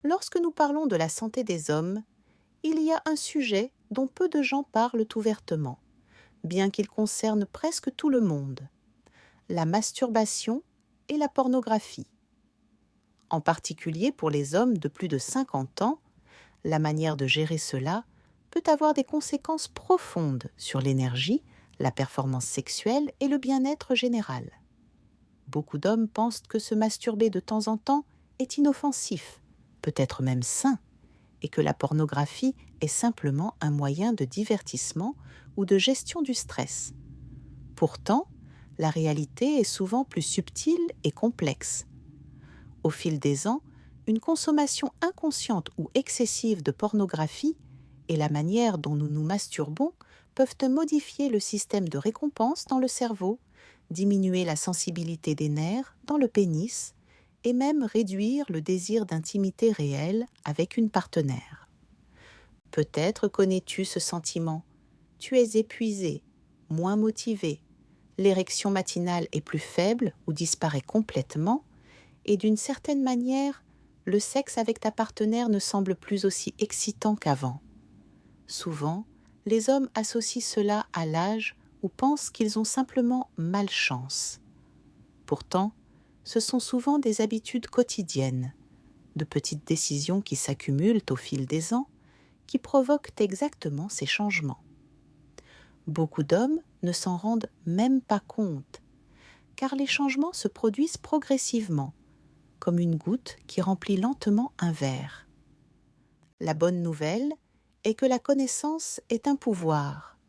Lorsque nous parlons de la santé des hommes, il y a un sujet dont peu de gens parlent ouvertement, bien qu'il concerne presque tout le monde: la masturbation et la pornographie. En particulier pour les hommes de plus de 50 ans, la manière de gérer cela peut avoir des conséquences profondes sur l'énergie, la performance sexuelle et le bien-être général. Beaucoup d'hommes pensent que se masturber de temps en temps est inoffensif, peut-être même sain, et que la pornographie est simplement un moyen de divertissement ou de gestion du stress. Pourtant, la réalité est souvent plus subtile et complexe. Au fil des ans, une consommation inconsciente ou excessive de pornographie et la manière dont nous nous masturbons peuvent modifier le système de récompense dans le cerveau, diminuer la sensibilité des nerfs dans le pénis et même réduire le désir d'intimité réelle avec une partenaire. Peut-être connais-tu ce sentiment. Tu es épuisé, moins motivé, l'érection matinale est plus faible ou disparaît complètement, et d'une certaine manière, le sexe avec ta partenaire ne semble plus aussi excitant qu'avant. Souvent, les hommes associent cela à l'âge ou pensent qu'ils ont simplement malchance. Pourtant, ce sont souvent des habitudes quotidiennes, de petites décisions qui s'accumulent au fil des ans, qui provoquent exactement ces changements. Beaucoup d'hommes ne s'en rendent même pas compte, car les changements se produisent progressivement, comme une goutte qui remplit lentement un verre. La bonne nouvelle est que la connaissance est un pouvoir.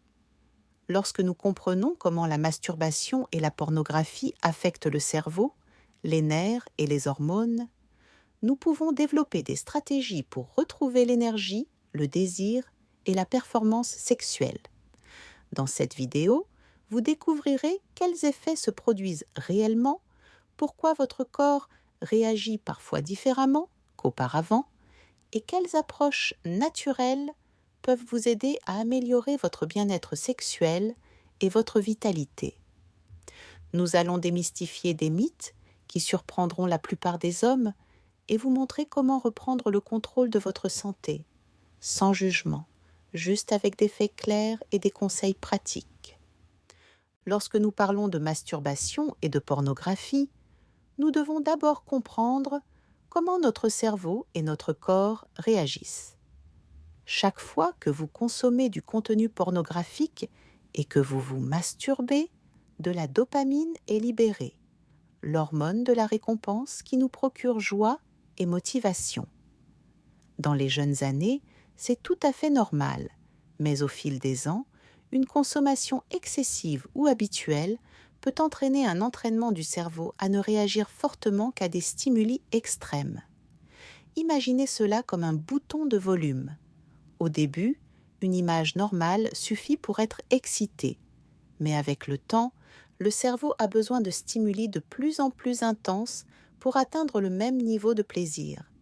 Lorsque nous comprenons comment la masturbation et la pornographie affectent le cerveau, les nerfs et les hormones, nous pouvons développer des stratégies pour retrouver l'énergie, le désir et la performance sexuelle. Dans cette vidéo, vous découvrirez quels effets se produisent réellement, pourquoi votre corps réagit parfois différemment qu'auparavant et quelles approches naturelles peuvent vous aider à améliorer votre bien-être sexuel et votre vitalité. Nous allons démystifier des mythes qui surprendront la plupart des hommes et vous montrer comment reprendre le contrôle de votre santé, sans jugement, juste avec des faits clairs et des conseils pratiques. Lorsque nous parlons de masturbation et de pornographie, nous devons d'abord comprendre comment notre cerveau et notre corps réagissent. Chaque fois que vous consommez du contenu pornographique et que vous vous masturbez, de la dopamine est libérée, l'hormone de la récompense qui nous procure joie et motivation. Dans les jeunes années, c'est tout à fait normal, mais au fil des ans, une consommation excessive ou habituelle peut entraîner un entraînement du cerveau à ne réagir fortement qu'à des stimuli extrêmes. Imaginez cela comme un bouton de volume. Au début, une image normale suffit pour être excitée, mais avec le temps, le cerveau a besoin de stimuli de plus en plus intenses pour atteindre le même niveau de plaisir.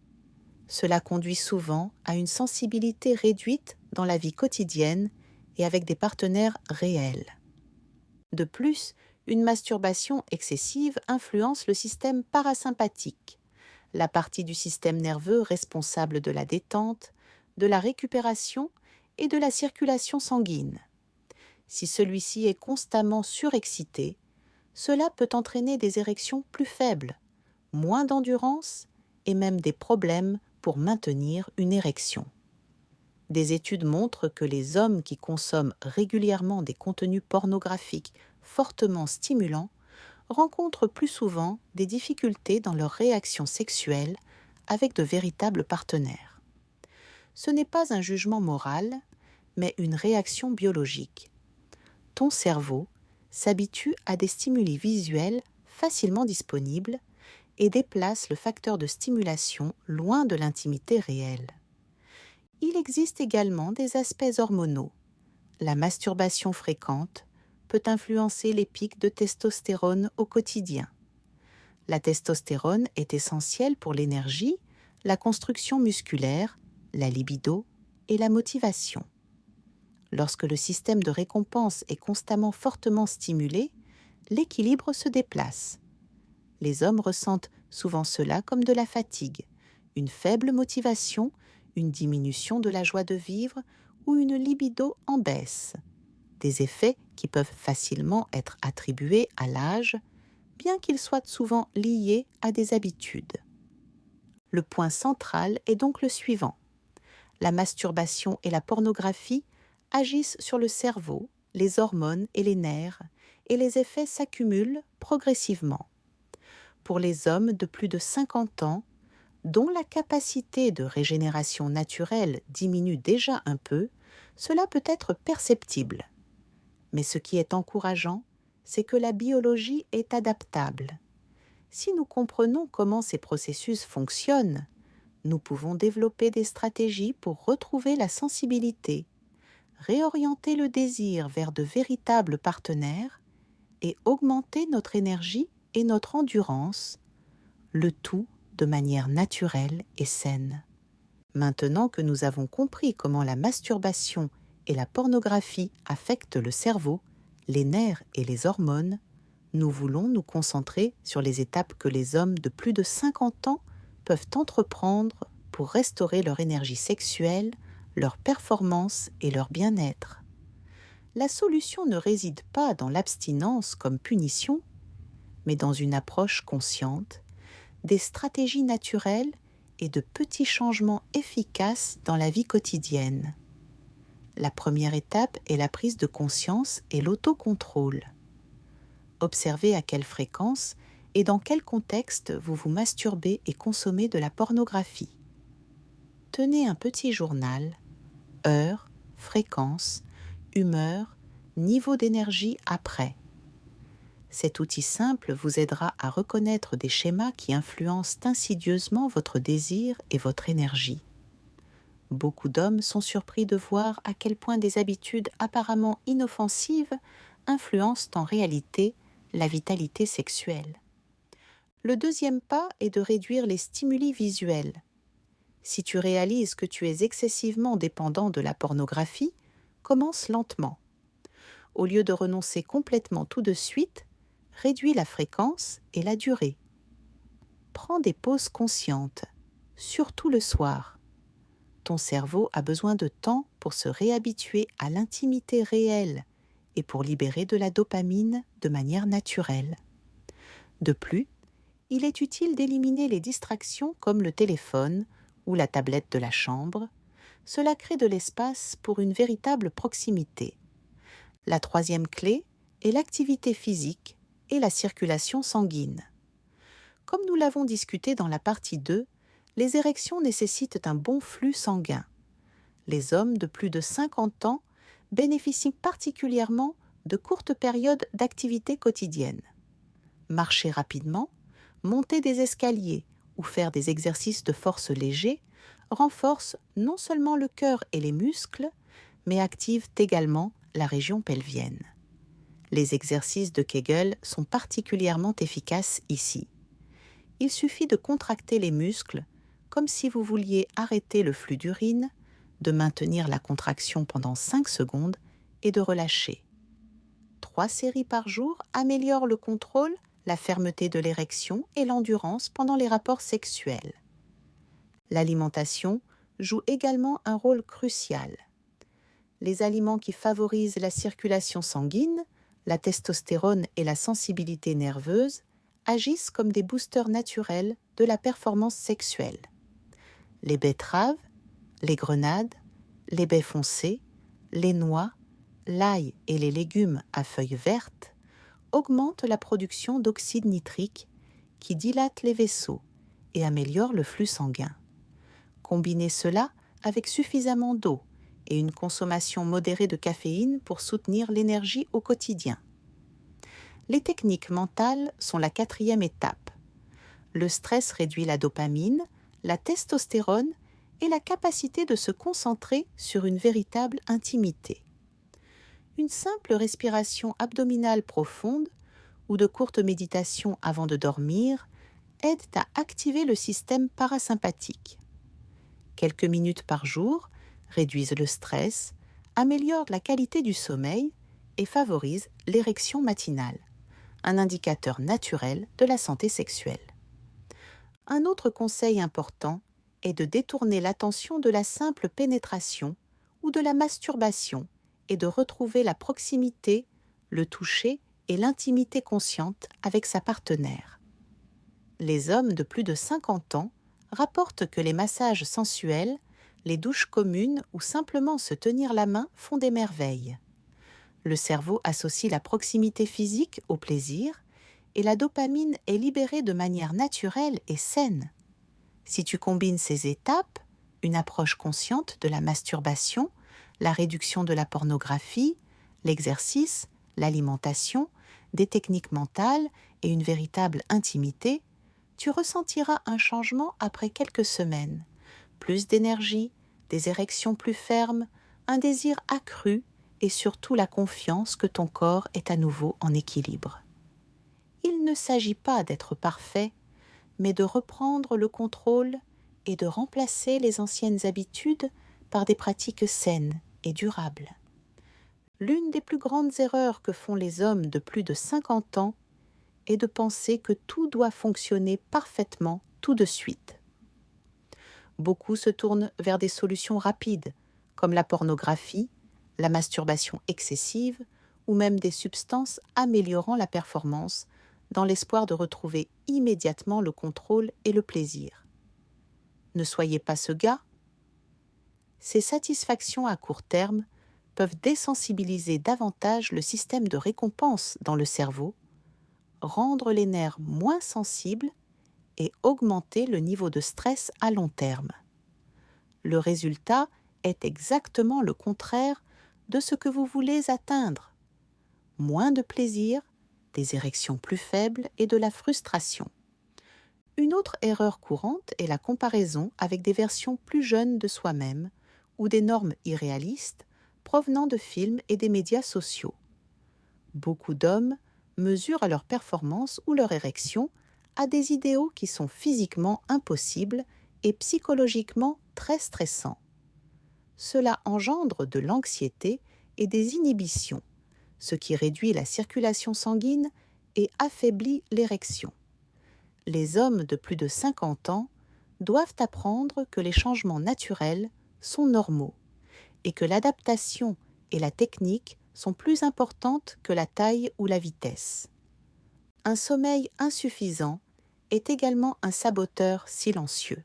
Cela conduit souvent à une sensibilité réduite dans la vie quotidienne et avec des partenaires réels. De plus, une masturbation excessive influence le système parasympathique, la partie du système nerveux responsable de la détente, de la récupération et de la circulation sanguine. Si celui-ci est constamment surexcité, cela peut entraîner des érections plus faibles, moins d'endurance et même des problèmes pour maintenir une érection. Des études montrent que les hommes qui consomment régulièrement des contenus pornographiques fortement stimulants rencontrent plus souvent des difficultés dans leur réaction sexuelle avec de véritables partenaires. Ce n'est pas un jugement moral, mais une réaction biologique. Ton cerveau s'habitue à des stimuli visuels facilement disponibles et déplace le facteur de stimulation loin de l'intimité réelle. Il existe également des aspects hormonaux. La masturbation fréquente peut influencer les pics de testostérone au quotidien. La testostérone est essentielle pour l'énergie, la construction musculaire, la libido et la motivation. Lorsque le système de récompense est constamment fortement stimulé, l'équilibre se déplace. Les hommes ressentent souvent cela comme de la fatigue, une faible motivation, une diminution de la joie de vivre ou une libido en baisse. Des effets qui peuvent facilement être attribués à l'âge, bien qu'ils soient souvent liés à des habitudes. Le point central est donc le suivant. La masturbation et la pornographie agissent sur le cerveau, les hormones et les nerfs, et les effets s'accumulent progressivement. Pour les hommes de plus de 50 ans, dont la capacité de régénération naturelle diminue déjà un peu, cela peut être perceptible. Mais ce qui est encourageant, c'est que la biologie est adaptable. Si nous comprenons comment ces processus fonctionnent, nous pouvons développer des stratégies pour retrouver la sensibilité, réorienter le désir vers de véritables partenaires et augmenter notre énergie et notre endurance, le tout de manière naturelle et saine. Maintenant que nous avons compris comment la masturbation et la pornographie affectent le cerveau, les nerfs et les hormones, nous voulons nous concentrer sur les étapes que les hommes de plus de 50 ans peuvent entreprendre pour restaurer leur énergie sexuelle, leur performance et leur bien-être. La solution ne réside pas dans l'abstinence comme punition, mais dans une approche consciente, des stratégies naturelles et de petits changements efficaces dans la vie quotidienne. La première étape est la prise de conscience et l'autocontrôle. Observez à quelle fréquence et dans quel contexte vous vous masturbez et consommez de la pornographie. Tenez un petit journal, heure, fréquence, humeur, niveau d'énergie après. Cet outil simple vous aidera à reconnaître des schémas qui influencent insidieusement votre désir et votre énergie. Beaucoup d'hommes sont surpris de voir à quel point des habitudes apparemment inoffensives influencent en réalité la vitalité sexuelle. Le deuxième pas est de réduire les stimuli visuels. Si tu réalises que tu es excessivement dépendant de la pornographie, commence lentement. Au lieu de renoncer complètement tout de suite, réduis la fréquence et la durée. Prends des pauses conscientes, surtout le soir. Ton cerveau a besoin de temps pour se réhabituer à l'intimité réelle et pour libérer de la dopamine de manière naturelle. De plus, il est utile d'éliminer les distractions comme le téléphone ou la tablette de la chambre. Cela crée de l'espace pour une véritable proximité. La troisième clé est l'activité physique et la circulation sanguine. Comme nous l'avons discuté dans la partie 2, les érections nécessitent un bon flux sanguin. Les hommes de plus de 50 ans bénéficient particulièrement de courtes périodes d'activité quotidienne. Marcher rapidement, monter des escaliers ou faire des exercices de force légers renforce non seulement le cœur et les muscles, mais activent également la région pelvienne. Les exercices de Kegel sont particulièrement efficaces ici. Il suffit de contracter les muscles comme si vous vouliez arrêter le flux d'urine, de maintenir la contraction pendant 5 secondes et de relâcher. 3 séries par jour améliorent le contrôle, la fermeté de l'érection et l'endurance pendant les rapports sexuels. L'alimentation joue également un rôle crucial. Les aliments qui favorisent la circulation sanguine, la testostérone et la sensibilité nerveuse agissent comme des boosters naturels de la performance sexuelle. Les betteraves, les grenades, les baies foncées, les noix, l'ail et les légumes à feuilles vertes augmentent la production d'oxyde nitrique qui dilate les vaisseaux et améliore le flux sanguin. Combinez cela avec suffisamment d'eau et une consommation modérée de caféine pour soutenir l'énergie au quotidien. Les techniques mentales sont la 4e étape. Le stress réduit la dopamine, la testostérone et la capacité de se concentrer sur une véritable intimité. Une simple respiration abdominale profonde ou de courtes méditations avant de dormir aident à activer le système parasympathique. Quelques minutes par jour réduisent le stress, améliorent la qualité du sommeil et favorisent l'érection matinale, un indicateur naturel de la santé sexuelle. Un autre conseil important est de détourner l'attention de la simple pénétration ou de la masturbation et de retrouver la proximité, le toucher et l'intimité consciente avec sa partenaire. Les hommes de plus de 50 ans rapportent que les massages sensuels, les douches communes ou simplement se tenir la main font des merveilles. Le cerveau associe la proximité physique au plaisir et la dopamine est libérée de manière naturelle et saine. Si tu combines ces étapes, une approche consciente de la masturbation, la réduction de la pornographie, l'exercice, l'alimentation, des techniques mentales et une véritable intimité, tu ressentiras un changement après quelques semaines. Plus d'énergie, des érections plus fermes, un désir accru et surtout la confiance que ton corps est à nouveau en équilibre. Il ne s'agit pas d'être parfait, mais de reprendre le contrôle et de remplacer les anciennes habitudes par des pratiques saines et durables. L'une des plus grandes erreurs que font les hommes de plus de 50 ans est de penser que tout doit fonctionner parfaitement tout de suite. Beaucoup se tournent vers des solutions rapides, comme la pornographie, la masturbation excessive ou même des substances améliorant la performance dans l'espoir de retrouver immédiatement le contrôle et le plaisir. Ne soyez pas ce gars. Ces satisfactions à court terme peuvent désensibiliser davantage le système de récompense dans le cerveau, rendre les nerfs moins sensibles et augmenter le niveau de stress à long terme. Le résultat est exactement le contraire de ce que vous voulez atteindre. Moins de plaisir, des érections plus faibles et de la frustration. Une autre erreur courante est la comparaison avec des versions plus jeunes de soi-même ou des normes irréalistes provenant de films et des médias sociaux. Beaucoup d'hommes mesurent leur performance ou leur érection à des idéaux qui sont physiquement impossibles et psychologiquement très stressants. Cela engendre de l'anxiété et des inhibitions, ce qui réduit la circulation sanguine et affaiblit l'érection. Les hommes de plus de 50 ans doivent apprendre que les changements naturels sont normaux et que l'adaptation et la technique sont plus importantes que la taille ou la vitesse. Un sommeil insuffisant est également un saboteur silencieux.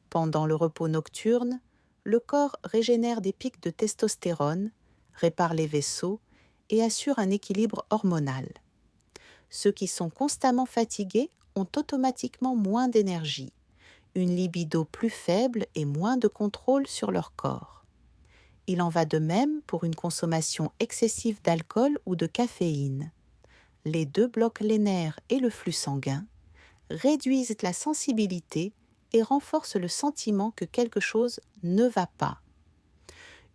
Pendant le repos nocturne, le corps régénère des pics de testostérone, répare les vaisseaux et assure un équilibre hormonal. Ceux qui sont constamment fatigués ont automatiquement moins d'énergie, une libido plus faible et moins de contrôle sur leur corps. Il en va de même pour une consommation excessive d'alcool ou de caféine. Les deux bloquent les nerfs et le flux sanguin, réduisent la sensibilité et renforcent le sentiment que quelque chose ne va pas.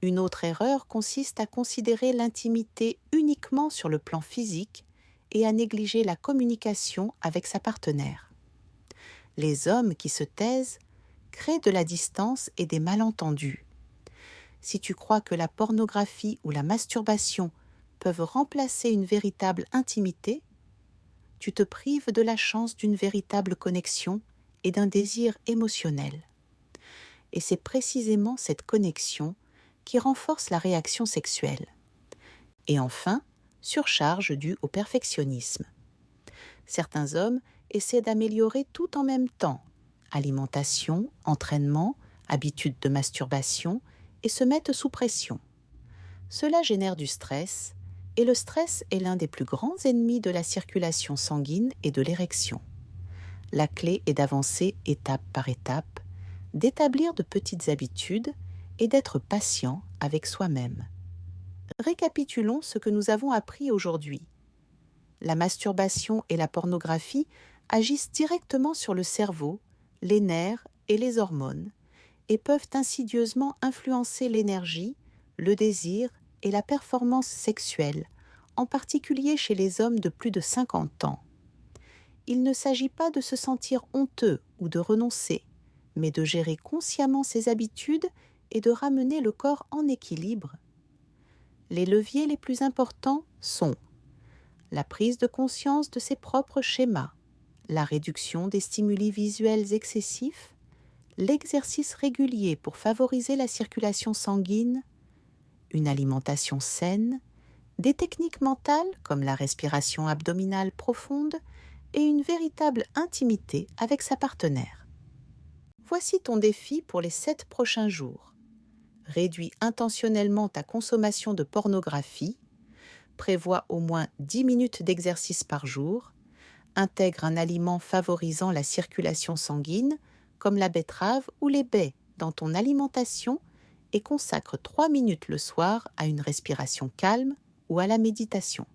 Une autre erreur consiste à considérer l'intimité uniquement sur le plan physique et à négliger la communication avec sa partenaire. Les hommes qui se taisent créent de la distance et des malentendus. Si tu crois que la pornographie ou la masturbation peuvent remplacer une véritable intimité, tu te prives de la chance d'une véritable connexion et d'un désir émotionnel. Et c'est précisément cette connexion qui renforce la réaction sexuelle. Et enfin, surcharge due au perfectionnisme. Certains hommes essaient d'améliorer tout en même temps, alimentation, entraînement, habitudes de masturbation, et se mettent sous pression. Cela génère du stress, et le stress est l'un des plus grands ennemis de la circulation sanguine et de l'érection. La clé est d'avancer étape par étape, d'établir de petites habitudes et d'être patient avec soi-même. Récapitulons ce que nous avons appris aujourd'hui. La masturbation et la pornographie agissent directement sur le cerveau, les nerfs et les hormones et peuvent insidieusement influencer l'énergie, le désir et la performance sexuelle, en particulier chez les hommes de plus de 50 ans. Il ne s'agit pas de se sentir honteux ou de renoncer, mais de gérer consciemment ses habitudes et de ramener le corps en équilibre. Les leviers les plus importants sont la prise de conscience de ses propres schémas, la réduction des stimuli visuels excessifs, l'exercice régulier pour favoriser la circulation sanguine, une alimentation saine, des techniques mentales comme la respiration abdominale profonde et une véritable intimité avec sa partenaire. Voici ton défi pour les 7 prochains jours. Réduis intentionnellement ta consommation de pornographie, prévois au moins 10 minutes d'exercice par jour, intègre un aliment favorisant la circulation sanguine, comme la betterave ou les baies, dans ton alimentation et consacre 3 minutes le soir à une respiration calme ou à la méditation.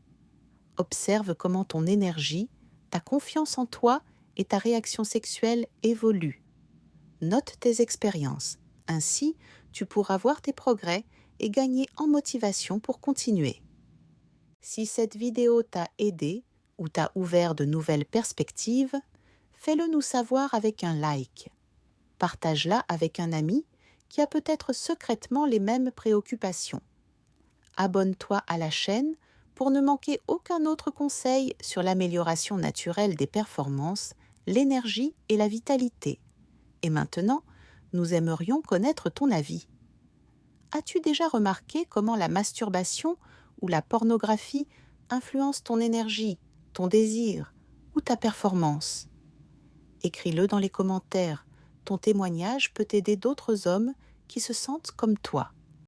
Observe comment ton énergie, ta confiance en toi et ta réaction sexuelle évoluent. Note tes expériences. Ainsi, tu pourras voir tes progrès et gagner en motivation pour continuer. Si cette vidéo t'a aidé ou t'a ouvert de nouvelles perspectives, fais-le nous savoir avec un like. Partage-la avec un ami qui a peut-être secrètement les mêmes préoccupations. Abonne-toi à la chaîne pour ne manquer aucun autre conseil sur l'amélioration naturelle des performances, l'énergie et la vitalité. Et maintenant, nous aimerions connaître ton avis. As-tu déjà remarqué comment la masturbation ou la pornographie influence ton énergie, ton désir ou ta performance? Écris-le dans les commentaires. Ton témoignage peut aider d'autres hommes qui se sentent comme toi.